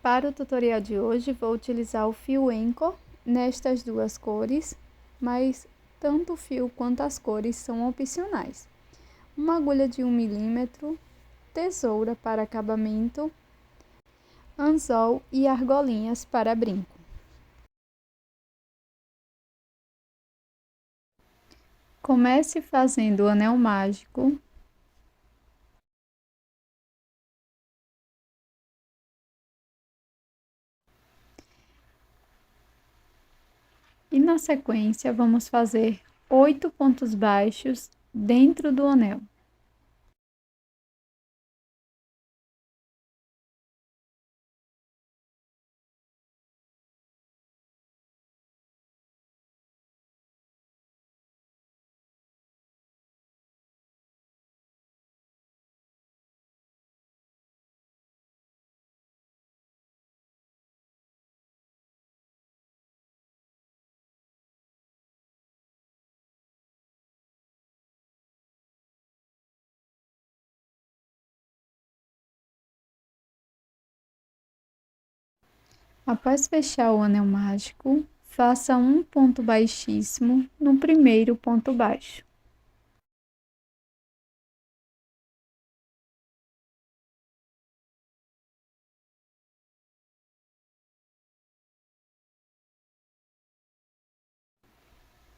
Para o tutorial de hoje, vou utilizar o fio Anchor nestas duas cores, mas tanto o fio quanto as cores são opcionais. Uma agulha de 1 milímetro, tesoura para acabamento, anzol e argolinhas para brinco. Comece fazendo o anel mágico. E na sequência, vamos fazer 8 pontos baixos dentro do anel. Após fechar o anel mágico, faça um ponto baixíssimo no primeiro ponto baixo.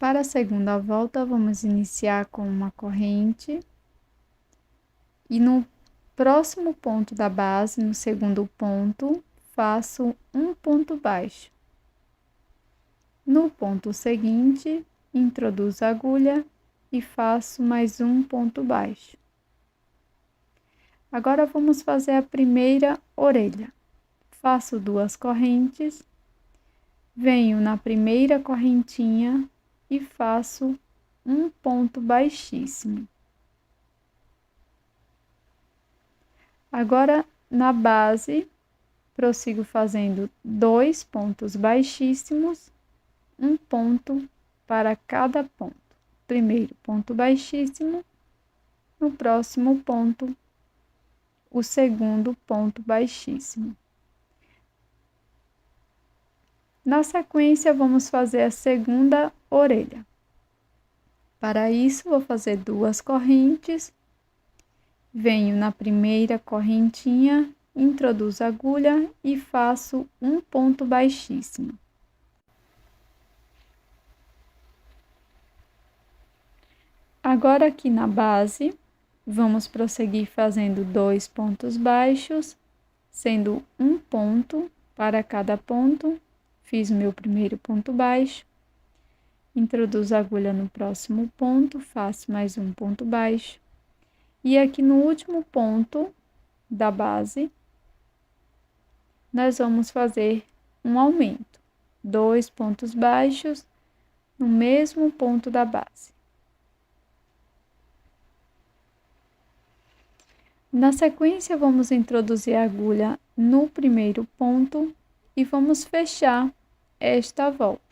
Para a segunda volta, vamos iniciar com uma corrente e no próximo ponto da base, no segundo ponto, faço um ponto baixo. No ponto seguinte, introduzo a agulha e faço mais um ponto baixo. Agora vamos fazer a primeira orelha. Faço 2 correntes, venho na primeira correntinha e faço um ponto baixíssimo. Agora, na base, prossigo fazendo 2 pontos baixíssimos, um ponto para cada ponto. Primeiro ponto baixíssimo, no próximo ponto, o segundo ponto baixíssimo. Na sequência, vamos fazer a segunda orelha. Para isso, vou fazer 2 correntes, venho na primeira correntinha, introduzo a agulha e faço um ponto baixíssimo. Agora, aqui na base, vamos prosseguir fazendo 2 pontos baixos, sendo um ponto para cada ponto. Fiz o meu primeiro ponto baixo, introduzo a agulha no próximo ponto, faço mais um ponto baixo. E aqui no último ponto da base, nós vamos fazer um aumento. 2 pontos baixos no mesmo ponto da base. Na sequência, vamos introduzir a agulha no primeiro ponto e vamos fechar esta volta.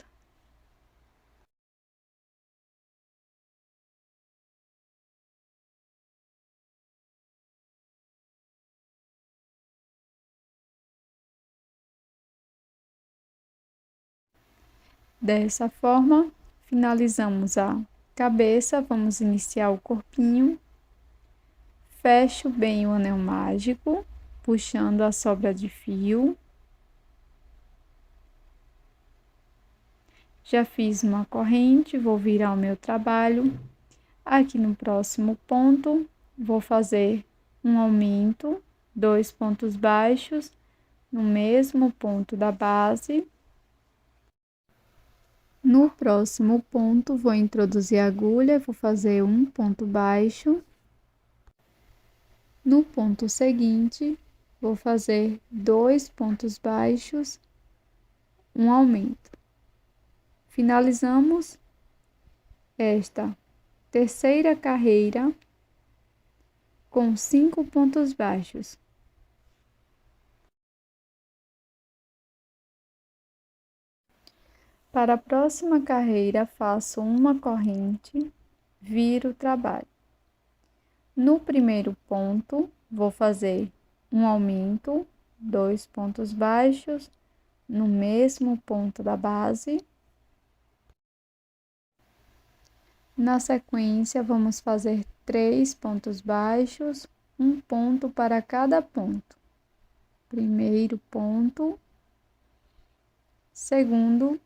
Dessa forma, finalizamos a cabeça, vamos iniciar o corpinho. Fecho bem o anel mágico, puxando a sobra de fio. Já fiz uma corrente, vou virar o meu trabalho. Aqui no próximo ponto, vou fazer um aumento, 2 pontos baixos, no mesmo ponto da base. No próximo ponto, vou introduzir a agulha, vou fazer um ponto baixo. No ponto seguinte, vou fazer 2 pontos baixos, um aumento. Finalizamos esta terceira carreira com 5 pontos baixos. Para a próxima carreira, faço uma corrente, viro o trabalho. No primeiro ponto, vou fazer um aumento, 2 pontos baixos no mesmo ponto da base. Na sequência, vamos fazer 3 pontos baixos, um ponto para cada ponto. Primeiro ponto, segundo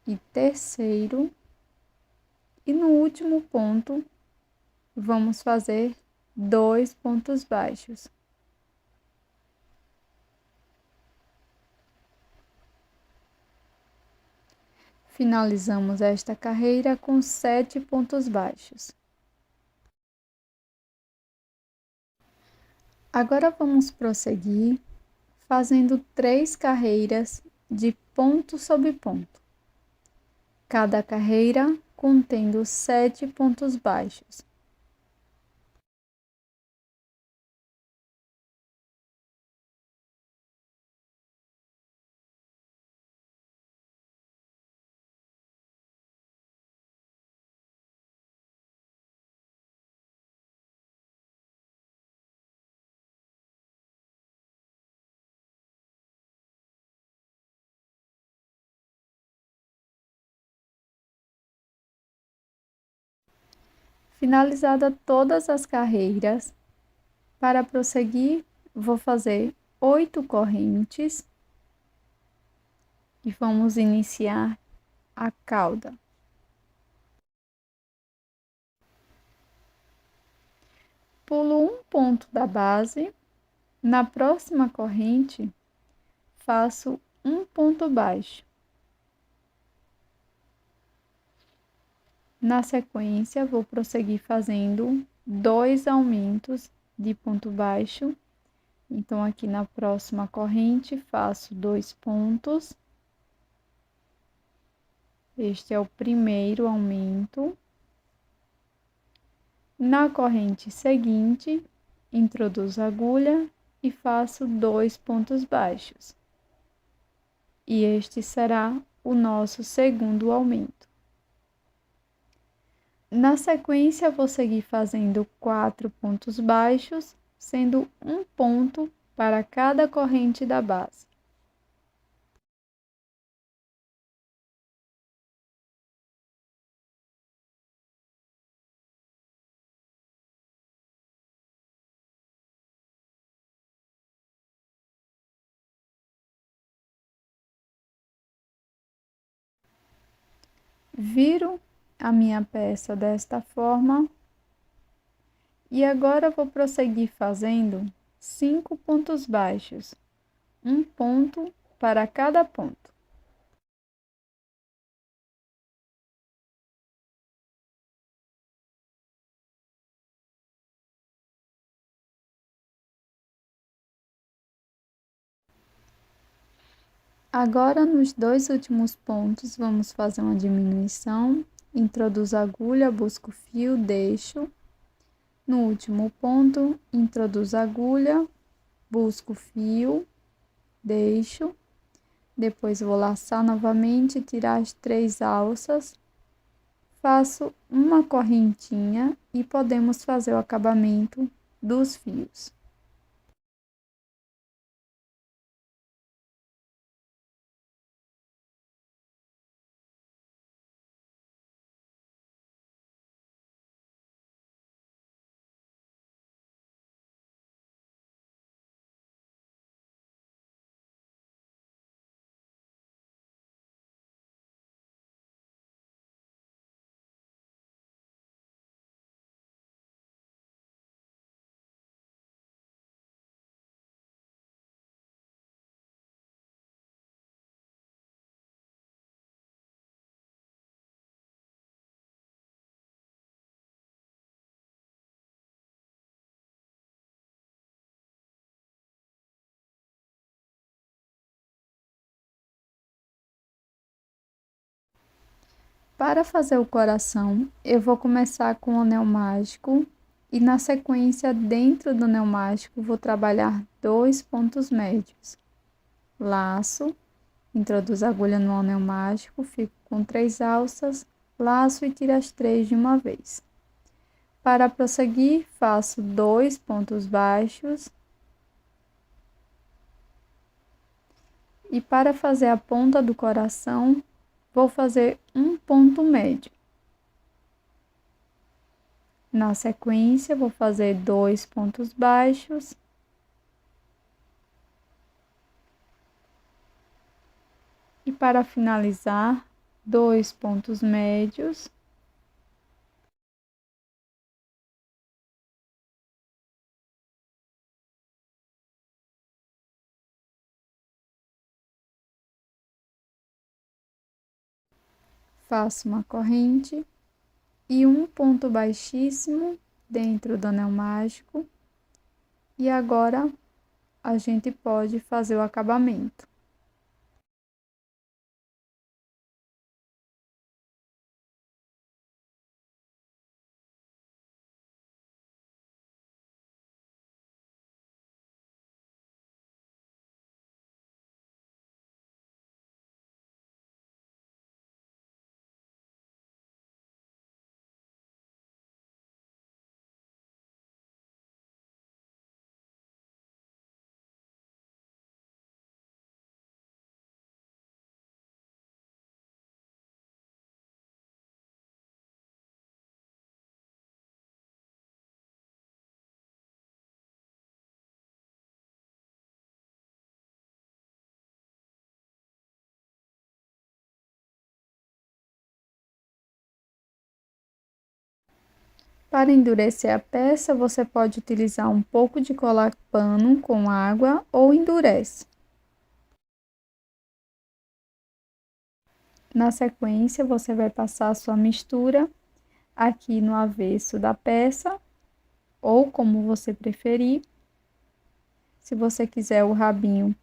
e terceiro, e no último ponto, vamos fazer 2 pontos baixos. Finalizamos esta carreira com 7 pontos baixos. Agora vamos prosseguir fazendo 3 carreiras de ponto sobre ponto. Cada carreira contendo 7 pontos baixos. Finalizada todas as carreiras, para prosseguir, vou fazer 8 correntes e vamos iniciar a cauda. Pulo um ponto da base, na próxima corrente, faço um ponto baixo. Na sequência, vou prosseguir fazendo 2 aumentos de ponto baixo. Então, aqui na próxima corrente, faço 2 pontos. Este é o primeiro aumento. Na corrente seguinte, introduzo a agulha e faço 2 pontos baixos. E este será o nosso segundo aumento. Na sequência, vou seguir fazendo 4 pontos baixos, sendo um ponto para cada corrente da base. Viro a minha peça desta forma e agora vou prosseguir fazendo 5 pontos baixos, um ponto para cada ponto. Agora, nos 2 últimos pontos, vamos fazer uma diminuição. Introduzo a agulha, busco o fio, deixo. No último ponto, introduzo a agulha, busco o fio, deixo. Depois vou laçar novamente, tirar as 3 alças. Faço uma correntinha e podemos fazer o acabamento dos fios. Para fazer o coração, eu vou começar com o anel mágico e na sequência, dentro do anel mágico, vou trabalhar 2 pontos médios. Laço, introduzo a agulha no anel mágico, fico com 3 alças, laço e tiro as 3 de uma vez. Para prosseguir, faço 2 pontos baixos, E para fazer a ponta do coração, vou fazer um ponto médio. Na sequência, vou fazer 2 pontos baixos. E para finalizar, 2 pontos médios. Faço uma corrente e um ponto baixíssimo dentro do anel mágico. E agora a gente pode fazer o acabamento. Para endurecer a peça, você pode utilizar um pouco de colar pano com água ou endurece. Na sequência, você vai passar a sua mistura aqui no avesso da peça, ou como você preferir. Se você quiser o rabinho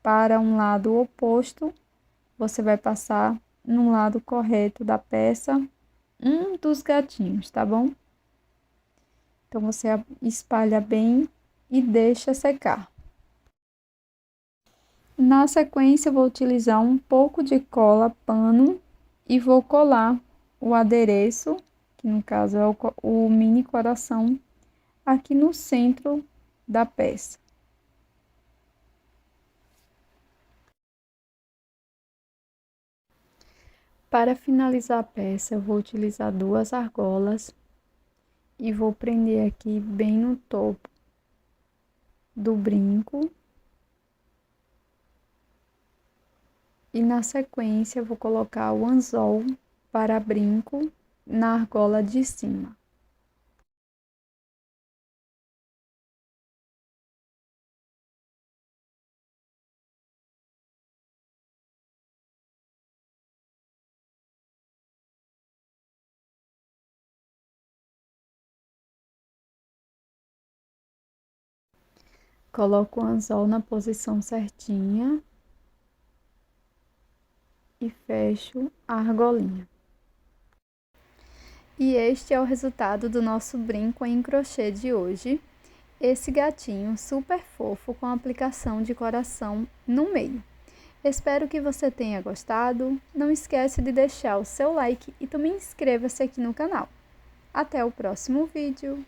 para um lado oposto, você vai passar no lado correto da peça um dos gatinhos, tá bom? Então, você espalha bem e deixa secar. Na sequência, eu vou utilizar um pouco de cola pano e vou colar o adereço, que no caso é o mini coração, aqui no centro da peça. Para finalizar a peça, eu vou utilizar 2 argolas e vou prender aqui bem no topo do brinco. E na sequência, eu vou colocar o anzol para brinco na argola de cima. Coloco o anzol na posição certinha e fecho a argolinha. E este é o resultado do nosso brinco em crochê de hoje. Esse gatinho super fofo com aplicação de coração no meio. Espero que você tenha gostado. Não esquece de deixar o seu like e também inscreva-se aqui no canal. Até o próximo vídeo!